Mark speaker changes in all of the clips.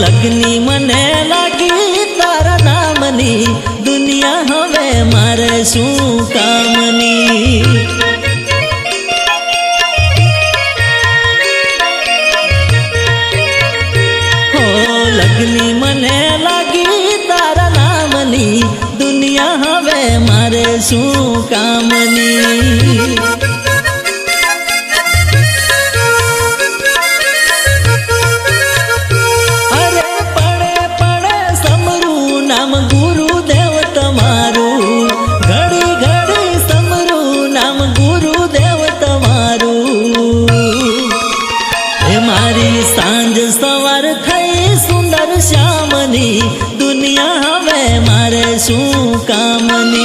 Speaker 1: લગની મને લાગી તારા નામની દુનિયા હવે મારે શું કામની લગની મને લાગી તારા નામની દુનિયા હવે મારે શું કામની અરે પડે પડે સમરું નામ ગુરુદેવ તમારું ઘડી ઘડી સમરું નામ ગુરુદેવ તમારું એ મારી સાંજ સવાર થઈ સુંદર શ્યામની દુનિયા હવે મારે શું કામની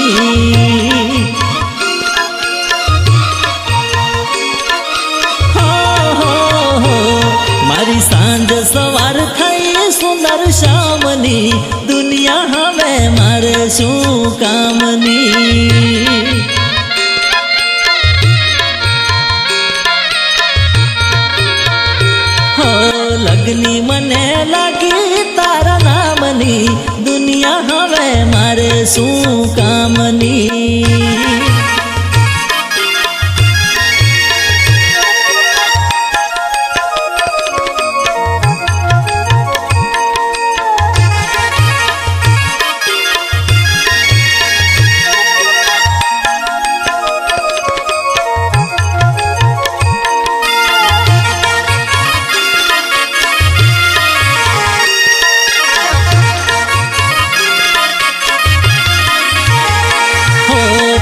Speaker 1: મારી સાંજ સવાર થઈ સુંદર શ્યામની દુનિયા હવે મારે શું કામની લગની મને લાગી તારા નામની દુનિયા હવે મારે શું કામની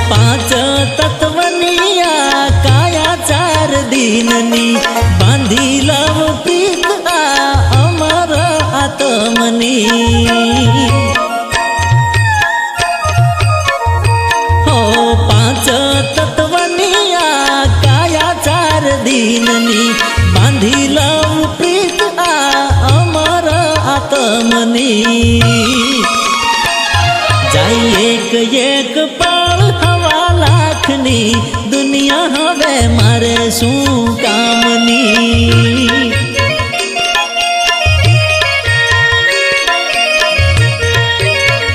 Speaker 1: પાંચ તત્વની આ કાયા ચાર દીનની બાંધી લવ પ્રીત આ અમર આત્મની પાંચ તત્વની આ કાયા ચાર દીનની બાંધી લવ પ્રીત આ અમર આત્મની જાય એક એક પળ હવા લાખની દુનિયા હવે મારે શું કામની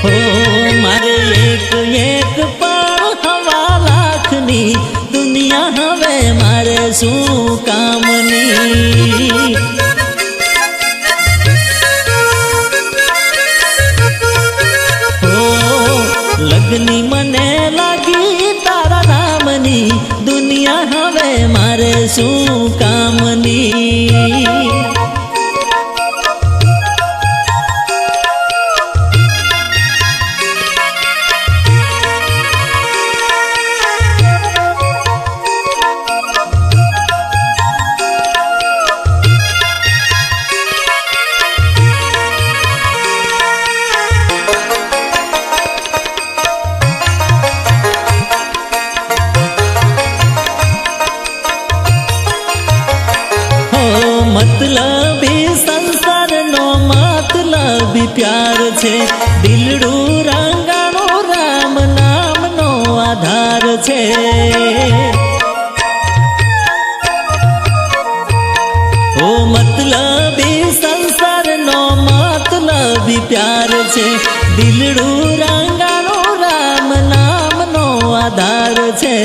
Speaker 1: હો મારે એક એક પળ હવા લાખની દુનિયા હવે મારે શું કામની લગની મને લાગી તારા નામની દુનિયા હવે મારે શું કામની मतलबी संसार नो मतलबी प्यार छे दिलडू रंगाणो राम नाम नो आधार छे ओ मतलबी संसार नो मतलबी प्यार छे दिलडू रंगाणो राम नाम नो आधार छे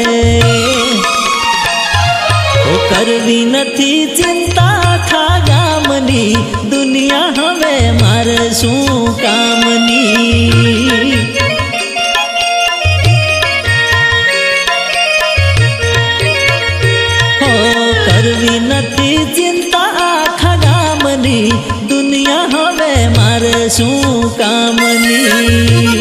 Speaker 1: करवी नथी चिंता आखा गामनी दुनिया हवे मारे શું કામની હો કરવી નથી ચિંતા આખા ગામની દુનિયા હવે મારે શું કામની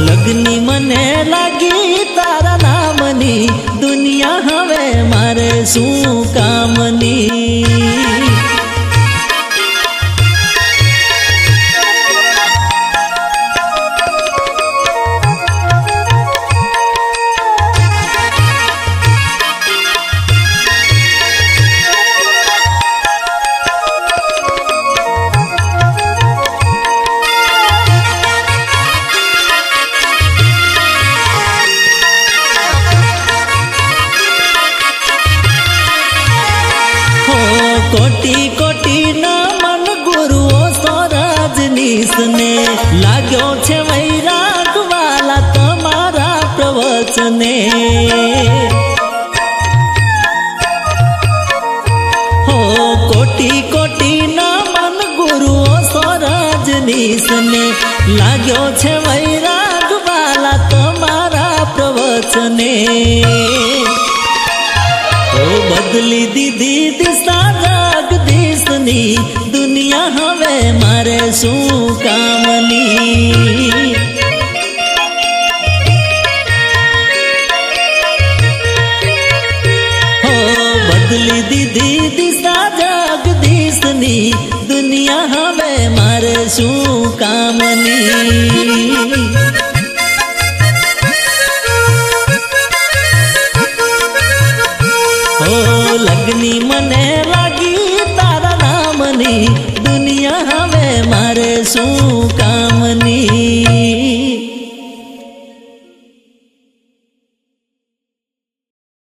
Speaker 1: લગની મને લાગી તારા નામની દુનિયા હવે મારે શું કામની કોટી કોટી ના મન ગુરુઓ સ્વરાજનીશ ને લાગ્યો છે વૈરાગ વાલા તમારા પ્રવચને હો કોટી કોટી ના મન ગુરુઓ સ્વરાજનીશ ને લાગ્યો છે વૈરાગ વાલા તમારા પ્રવચને બદલી દીધી દિશા જગદીશની દુનિયા હવે મારે શું કામની હો બદલી દીધી દિશા જગદીશની દુનિયા હવે મારે શું કામની લગની મને લાગી તારા નામની દુનિયા હવે મારે શું કામની